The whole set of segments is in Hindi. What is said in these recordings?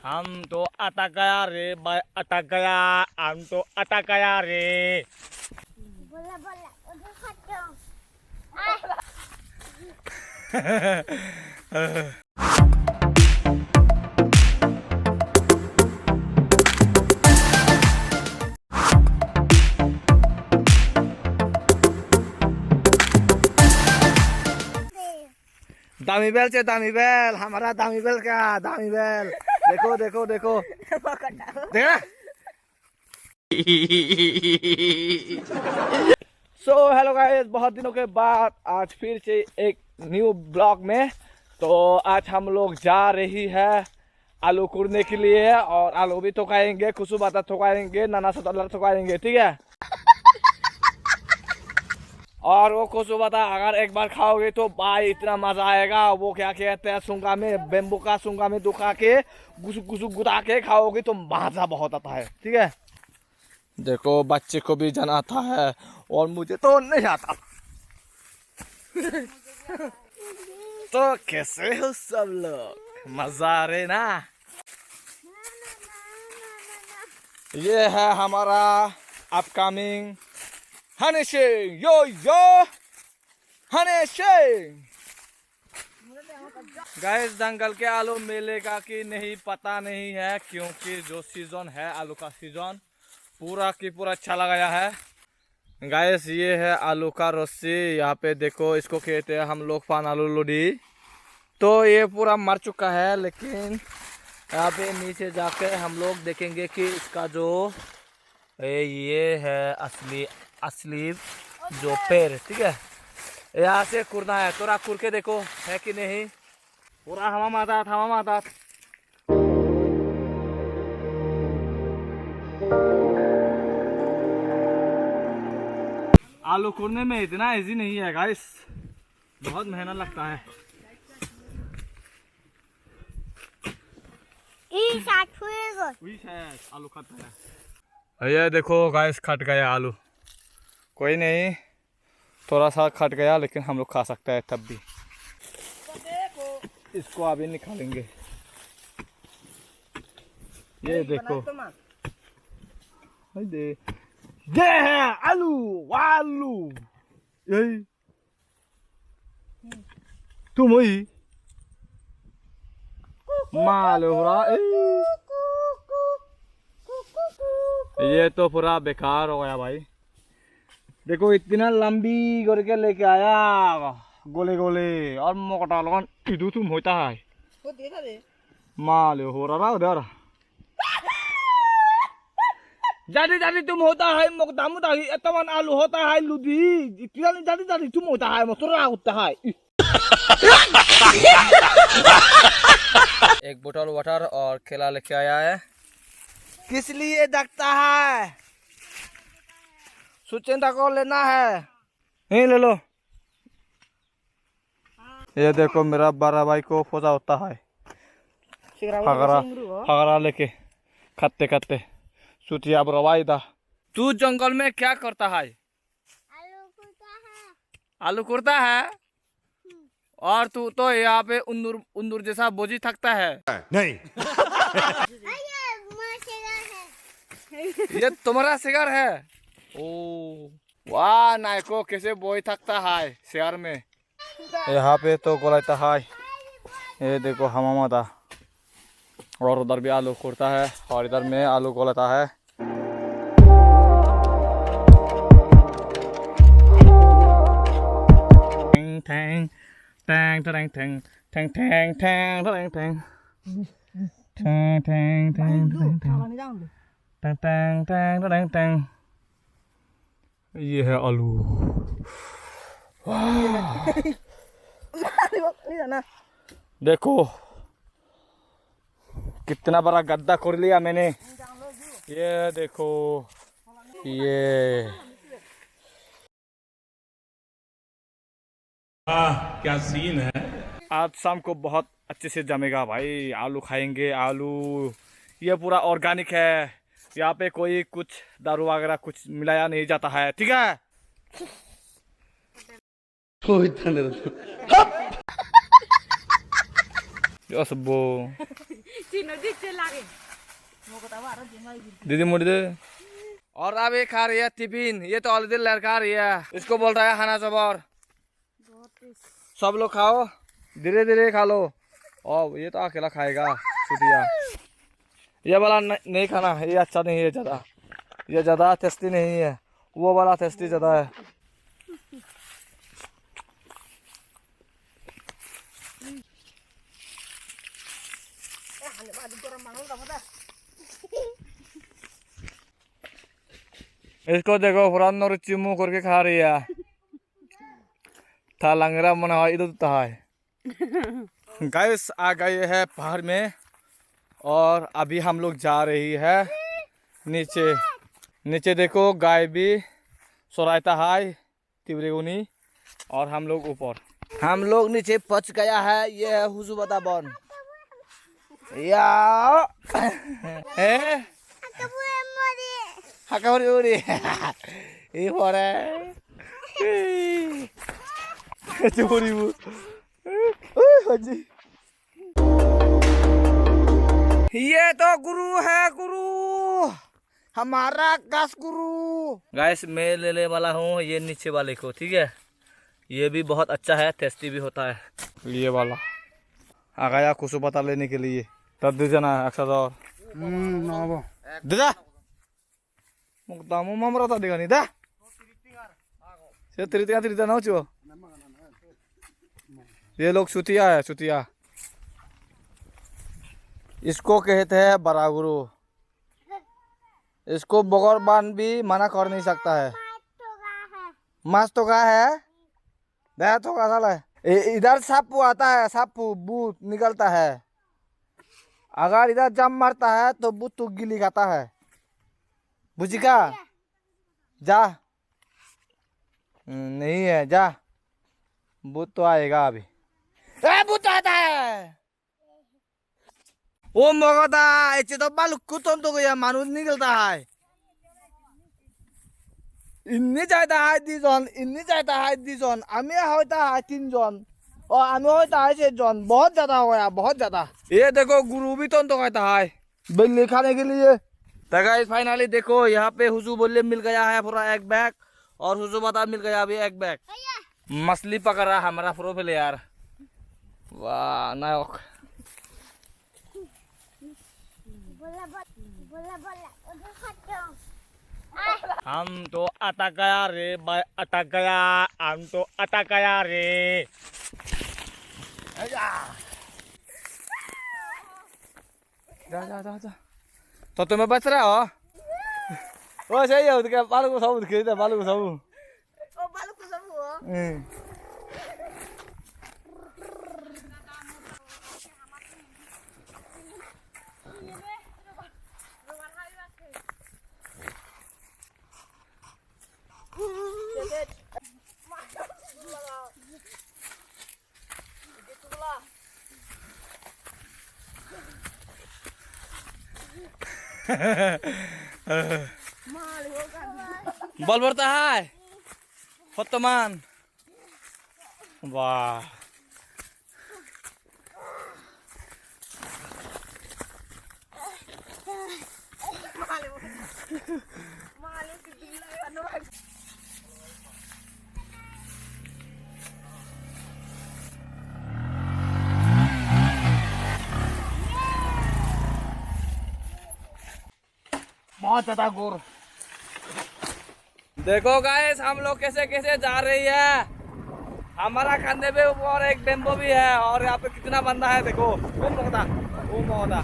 हम तो अटक गया रे भाई, अटक गया। हम तो अटक गया रे। बोला बोला उधर खट जाओ। दामी बेल से दामी बेल, हमारा दामी बेल क्या दामी बेल। देखो देखो देखो देखा। सो हेलो गाइस, बहुत दिनों के बाद आज फिर से एक न्यू ब्लॉग में। तो आज हम लोग जा रही है आलू कूड़ने के लिए, और आलू भी ठोकाएंगे, कुछ बाता ठोकाएंगे, नाना सा ठोकाएंगे, ठीक है। और वो कुछ बता, अगर एक बार खाओगे तो भाई इतना मजा आएगा। वो क्या कहते हैं, सूंगा में, बेम्बू का सूंगा में दुखा के गुसु गुसु गुदा के खाओगे तो मजा बहुत आता है, ठीक है। देखो बच्चे को भी जाना आता है और मुझे तो नहीं आता। तो कैसे हो सब लोग, मजा आ रहे ना। ये है हमारा अपकमिंग हनी सिंह, यो यो हनी सिंह। गाइस दंगल के आलू मिलेगा कि नहीं पता नहीं है, क्योंकि जो सीजन है आलू का सीजन पूरा की पूरा चला गया है। गाइस ये है आलू का रस्सी, यहाँ पे देखो, इसको कहते हैं हम लोग पान आलू लोडी। तो ये पूरा मर चुका है, लेकिन यहाँ पे नीचे जाके हम लोग देखेंगे कि इसका जो ये है असली जो पेड़, ठीक है, यहाँ से कुरना है। थोड़ा कुर के देखो है कि नहीं, पूरा हवा माता। आलू कुरने में इतना इजी नहीं है गाइस, बहुत मेहनत लगता है। आलू खाता है। ये देखो गाइस, खट गया आलू, कोई नहीं, थोड़ा सा खट गया, लेकिन हम लोग खा सकते हैं तब भी। इसको अभी निकालेंगे। ये देखो, ये है आलू आलू। यही तुम ही मालूम हो रहा। ये तो पूरा बेकार हो गया भाई। देखो इतना लंबी करके लेके आया, गोले गोले और मोटा लगन इधू तुम होता है मालूम हो रहा उधर। जादी जादी तुम होता है मोटा मोटा तमन आलू होता है लुदी, इतना जादी जादी तुम होता है मोटरा होता है। एक बोतल वाटर और केला लेके आया है। किस लिए देखता है, सुचिंता को लेना है, नहीं ले लो। ये देखो मेरा बड़ा भाई को फोजा होता है, फगरा लेके खाते खाते सुतिया बरवाई दा। तू जंगल में क्या करता है? आलू कुरता है। और तू तो यहाँ पे उंदूर जैसा बोझी थकता है। नहीं। ये तुम्हारा शिकार है। ओ वाह, नायको कैसे बोई थकता है शेर में। यहाँ पे तो गोलाता है, ये देखो हमामा, और उधर भी आलू कुरता है, और इधर में आलू गोलाता है। Tang tang tang tang tang tang tang tang tang tang tang tang tang tang tang tang। ये है आलू। देखो कितना बड़ा गड्ढा कर लिया मैंने। ये देखो, ये क्या सीन है। आज शाम को बहुत अच्छे से जमेगा भाई, आलू खाएंगे। आलू ये पूरा ऑर्गेनिक है, यहाँ पे कोई कुछ दारू वगैरह कुछ मिलाया नहीं जाता है, ठीक है। यो सब दीदी मुड़ी दे। और अब ये खा रही है टिफिन, ये तो ऑलरेडी लड़का रही है, इसको बोल रहा है खाना जबर। सब लोग खाओ, धीरे धीरे खा लो। और ये तो अकेला खाएगा छुटिया। ये वाला नहीं खाना, ये अच्छा नहीं है ज़्यादा, ये ज़्यादा टेस्टी नहीं है, वो वाला टेस्टी ज़्यादा है। इसको देखो पुरान रुचि मुंह करके खा रही है। था लंगड़ा मना इधर था है। गाइस आ गए हैं पहाड़ में और अभी हम लोग जा रही है नीचे। नीचे देखो गाय भी सोरायता है तिवरेगुनी और हम लोग ऊपर। हम लोग नीचे पहुंच गया है। ये है हुजुबदा बन या है Hakawari uri. Ihore. Curi bu. Haji. ये तो गुरु है, गुरु हमारा काश गुरु। गैस मैं लेने वाला हूँ ये नीचे वाले को, ठीक है। ये भी बहुत अच्छा है, टेस्टी भी होता है। ये वाला आ गया कुछ पता लेने के लिए। तब दे जाना है अक्सर और दे जा Tamu mamra tadi kan dah. Saya cerita ना चो। ये लोग सुतिया है, सुतिया। इसको कहते हैं बड़ा गुरु। इसको बगौर बांध भी मना कर नहीं सकता है। मास तो का है, दया तो का साला है। इधर सापू आता है, सापू बूत निकलता है। अगर इधर जम मारता है तो बूत तो गिली खाता है। बुझिका जा नहीं है, जा भूत तो आएगा अभी। भूत आता है ओ मगदा ऐसे तो बालू कुतन तो गया मानुस निकलता है। इन्नी जाता है दीजन, इन्नी जाता है दीजन, आमी होता है 3 जन और आमी होता है 6 जन। बहुत ज्यादा हो गया, बहुत ज्यादा। ये देखो गुरु भी तो कहता है बिल्ली खाने के लिए। तो गाइस फाइनली देखो यहाँ पे हुजू बोले मिल गया है पूरा एक बैग और हुजू बता मिल गया अभी एक बैग। मछली पकड़ रहा हमारा प्रोफाइल यार, वाह नायक। हम तो अटक गया रे भाई, अटक गया, हम तो अटक गया रे। जा जा जा जा तो तुम्हें बच रहा हो। वो सही है, उसके बालू को सब खरीदा, बालू को सब। ओ बालू को सब हो। बल बढ़ता है फतमान, वाह। बहुत ज्यादा गोर। देखो गाइस हम लोग कैसे कैसे जा रही है। हमारा कंधे पे ऊपर एक बेम्बो भी है और यहाँ पे कितना बंदा है देखो। ओ मोहदा।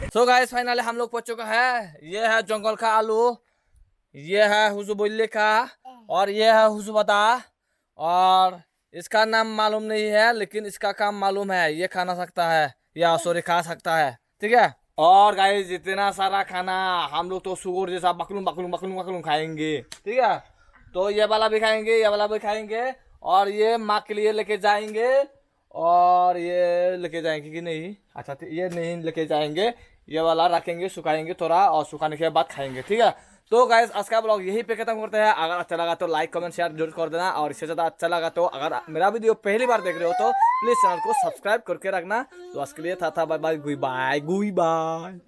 सो गाइस फाइनली हम लोग पहुंच चुका है। ये है जंगल का आलू, ये है हुजुबुल्ले का और ये है हुजुबदा। और इसका नाम मालूम नहीं है लेकिन इसका काम मालूम है, ये खाना सकता है या सॉरी खा सकता है, ठीक है। और गाइस जितना सारा खाना हम लोग तो सुगोर जैसा बकलूम बकलूम बकलूम बकलूम खाएंगे, ठीक है। तो ये वाला भी खाएंगे, ये वाला भी खाएंगे और ये माँ के लिए लेके जाएंगे और ये लेके जाएंगे कि नहीं, अच्छा ये नहीं लेके जाएंगे, ये वाला रखेंगे सुखाएंगे थोड़ा और सुखाने के बाद खाएंगे, ठीक है। तो गाइस आज का ब्लॉग यही पे खत्म करते हैं। अगर अच्छा लगा तो लाइक कमेंट शेयर जरूर कर देना, और इससे ज़्यादा अच्छा लगा तो अगर मेरा वीडियो पहली बार देख रहे हो तो प्लीज़ चैनल को सब्सक्राइब करके रखना। तो आज के लिए था बाय बाय, गुई बाय।